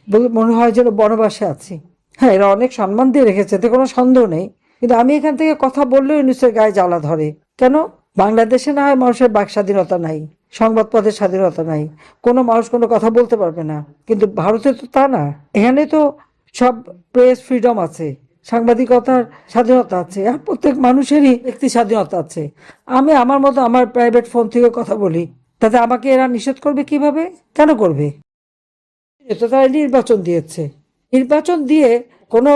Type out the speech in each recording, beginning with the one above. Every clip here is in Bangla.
বলে মনে হয় যেন বনবাসে আছি। হ্যাঁ, এরা অনেক সম্মান দিয়ে রেখেছে, এতে কোনো সন্দেহ নেই। কিন্তু আমি এখান থেকে কথা বললেও ইউনূসের গায়ে জ্বালা ধরে। কেন? বাংলাদেশে না হয় মানুষের বাক স্বাধীনতা নাই, সংবাদপত্রের স্বাধীনতা নাই, কোনো মানুষ কোনো কথা বলতে পারবে না, কিন্তু ভারতে তো তা না। এখানে তো সব প্রেস ফ্রিডম আছে, সাংবাদিকতার স্বাধীনতা আছে, আর প্রত্যেক মানুষেরই ব্যক্তি স্বাধীনতা আছে। আমি আমার মতো আমার প্রাইভেট ফোন থেকে কথা বলি, তাতে আমাকে এরা নিষেধ করবে কিভাবে? কেন করবে? তো তারা নির্বাচন দিয়েছে, নির্বাচন দিয়ে কোনো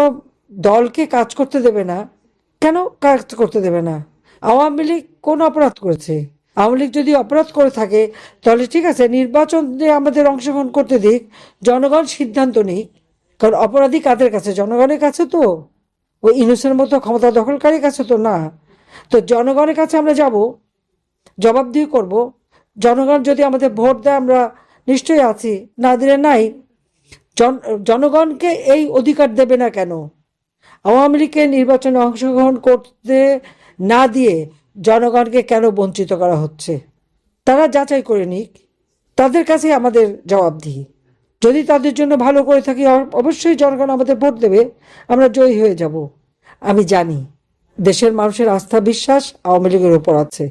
দলকে কাজ করতে দেবে না। কেন কাজ করতে দেবে না? আওয়ামী লীগ কোন অপরাধ করেছে? আওয়ামী লীগ যদি অপরাধ করে থাকে তাহলে ঠিক আছে, নির্বাচনে আমাদের অংশগ্রহণ করতে দিক, জনগণ সিদ্ধান্ত নিক। কারণ অপরাধী কাদের কাছে? জনগণের কাছে তো। ওই ইউনূসের মতো ক্ষমতা দখলকারীর কাছে তো না। তো জনগণের কাছে আমরা যাব, জবাবদিহি করব। জনগণ যদি আমাদের ভোট দেয় আমরা নিশ্চয়ই আছি, না দিলে নাই। জনগণকে এই অধিকার দেবে না কেন? আওয়ামী লীগের নির্বাচনে অংশগ্রহণ করতে না দিয়ে জনগণকে কেন বঞ্চিত করা হচ্ছে? তারা যাচাই করে নিক, তাদের কাছে আমাদের জবাবদিহি। যদি তাদের জন্য ভালো করে থাকি অবশ্যই জনগণ আমাদের ভোট দেবে, আমরা জয়ী হয়ে যাব। আমি জানি দেশের মানুষের আস্থা বিশ্বাস আওয়ামী লীগের উপর আছে।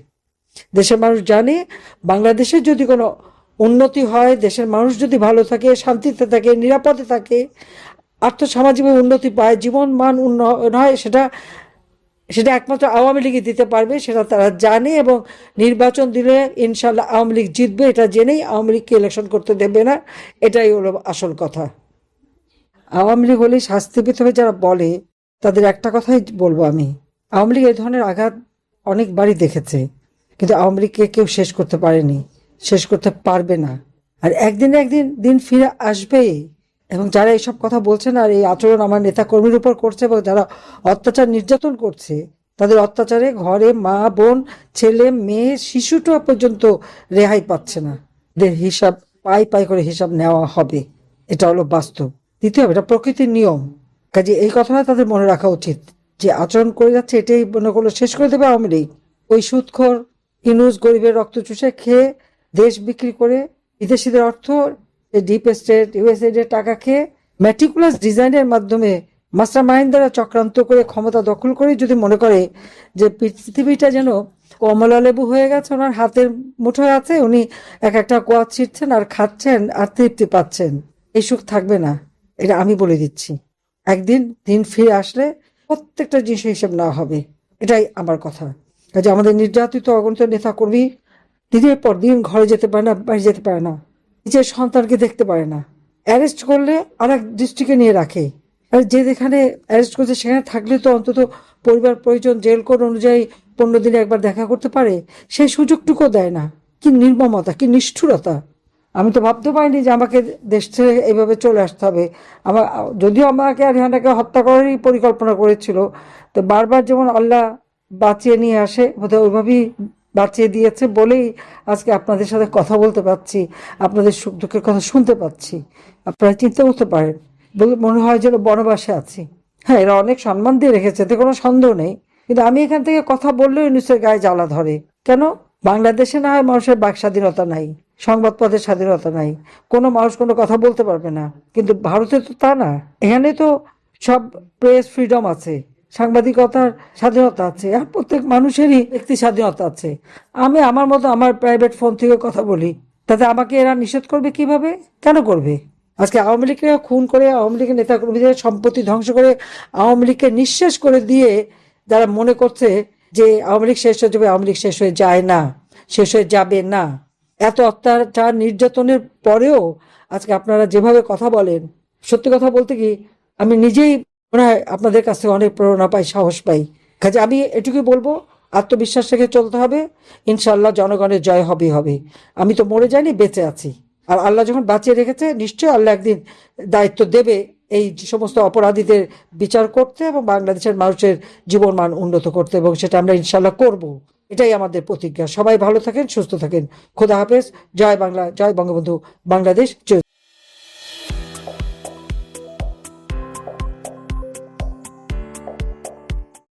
দেশের মানুষ জানে বাংলাদেশের যদি কোনো উন্নতি হয়, দেশের মানুষ যদি ভালো থাকে, শান্তিতে থাকে, নিরাপদে থাকে, আর্থসামাজিকভাবে উন্নতি পায়, জীবন মান উন্নয়ন হয়, সেটা সেটা একমাত্র আওয়ামী লীগই দিতে পারবে, সেটা তারা জানে। এবং নির্বাচন দিলে ইনশাল্লাহ আওয়ামী লীগ জিতবে, এটা জেনেই আওয়ামী লীগকে ইলেকশন করতে দেবে না। এটাই হলো আসল কথা। আওয়ামী লীগ হলেই শাস্তি পেতে হবে যারা বলে, তাদের একটা কথাই বলবো আমি, আওয়ামী লীগ এই ধরনের আঘাত অনেকবারই দেখেছে, কিন্তু আওয়ামী লীগকে কেউ শেষ করতে পারেনি, শেষ করতে পারবে না। আর একদিন একদিন দিন ফিরে আসবেই। এবং যারা এইসব কথা বলছেন আর এই আচরণ আমার নেতা কর্মীর উপর করছে, এবং যারা অত্যাচার নির্যাতন করছে, তাদের অত্যাচারে ঘরে মা বোন ছেলে মেয়ে শিশুটা পর্যন্ত রেহাই পাচ্ছে না। এদের হিসাব পাই পাই করে হিসাব নেওয়া হবে, এটা হলো বাস্তব। দিতে হবে, এটা প্রকৃতির নিয়ম। কাজে এই কথাটা তাদের মনে রাখা উচিত, যে আচরণ করে যাচ্ছে এটাই মনে করলো শেষ করে দেবে আওয়ামী লীগ। ওই সুদখোর ইউনূস গরিবের রক্ত চুষে খেয়ে দেশ বিক্রি করে বিদেশিদের অর্থ, ডিপ স্টেট ইউএসএইড এর টাকা খেয়ে ম্যাটিকুলাস ডিজাইনের মাধ্যমে মাস্টার মাইন্ড দ্বারা চক্রান্ত করে ক্ষমতা দখল করে যদি মনে করে যে পৃথিবীটা যেন কমলা লেবু হয়ে গেছে, ওনার হাতের মুঠোয় আছে, উনি এক একটা কোয়াদ ছিটছেন আর খাচ্ছেন আর তৃপ্তি পাচ্ছেন, এই সুখ থাকবে না। এটা আমি বলে দিচ্ছি। একদিন দিন ফিরে আসলে প্রত্যেকটা জিনিসের হিসেব নেওয়া হবে, এটাই আমার কথা। কাজে আমাদের নির্যাতিত অগণিত নেতা কর্মী দিনের পর দিন ঘরে যেতে পারে না, বাইরে যেতে পারে না, নিজের সন্তানকে দেখতে পারে না। অ্যারেস্ট করলে আর এক ডিস্ট্রিক্টে নিয়ে রাখে। আর যে যেখানে অ্যারেস্ট করছে সেখানে থাকলে তো অন্তত পরিবার পরিজন জেল কোড অনুযায়ী 15 দিনে একবার দেখা করতে পারে, সেই সুযোগটুকু দেয় না। কি নির্মমতা, কি নিষ্ঠুরতা! আমি তো ভাবতে পারিনি যে আমাকে দেশ ছেড়ে এইভাবে চলে আসতে হবে। আমার, যদিও আমাকে আর রিহানাকে হত্যা করারই পরিকল্পনা করেছিল, তো বারবার যেমন আল্লাহ বাঁচিয়ে নিয়ে আসে, বোধহয় ওইভাবেই বাঁচিয়ে দিয়েছে বলেই আজকে আপনাদের সাথে কথা বলতে পারছি, আপনাদের সুখ দুঃখের কথা শুনতে পাচ্ছি। আপনারা চিন্তা করতে পারেন, বলে মনে হয় যেন বনবাসে আছি। হ্যাঁ, এরা অনেক সম্মান দিয়ে রেখেছে, এতে কোনো সন্দেহ নেই। কিন্তু আমি এখান থেকে কথা বললেও ইউনূসের গায়ে জ্বালা ধরে। কেন? বাংলাদেশে না হয় মানুষের বাক স্বাধীনতা নাই, সংবাদপত্রের স্বাধীনতা নাই, কোনো মানুষ কোনো কথা বলতে পারবে না, কিন্তু ভারতে তো তা না। এখানে তো সব প্রেস ফ্রিডম আছে, সাংবাদিকতার স্বাধীনতা আছে, আর প্রত্যেক মানুষেরই ব্যক্তি স্বাধীনতা আছে। আমি আমার মতো আমার প্রাইভেট ফোন থেকে কথা বলি, তাতে আমাকে এরা নিষেধ করবে কিভাবে? কেন করবে? আজকে আওয়ামী লীগকে খুন করে, আওয়ামী লীগের নেতা কর্মীদের সম্পত্তি ধ্বংস করে, আওয়ামী লীগকে নিঃশেষ করে দিয়ে যারা মনে করছে যে আওয়ামী লীগ শেষ হয়ে যাবে, আওয়ামী লীগ শেষ হয়ে যায় না, শেষ হয়ে যাবে না। এত অত্যাচার নির্যাতনের পরেও আজকে আপনারা যেভাবে কথা বলেন, সত্যি কথা বলতে কি আমি নিজেই মনে হয় আপনাদের কাছ থেকে অনেক প্রেরণা পাই, সাহস পাই। কাজে আমি এটুকুই বলবো, আত্মবিশ্বাস রেখে চলতে হবে। ইনশাল্লাহ জনগণের জয় হবেই হবে। আমি তো মরে যাইনি, বেঁচে আছি। আর আল্লাহ যখন বাঁচিয়ে রেখেছে, নিশ্চয়ই আল্লাহ একদিন দায়িত্ব দেবে এই যে সমস্ত অপরাধীদের বিচার করতে এবং বাংলাদেশের মানুষের জীবন মান উন্নত করতে, এবং সেটা আমরা ইনশাল্লাহ করব। এটাই আমাদের প্রতিজ্ঞা। সবাই ভালো থাকেন, সুস্থ থাকেন। খোদা হাফেজ। জয় বাংলা, জয় বঙ্গবন্ধু। বাংলাদেশ জয়।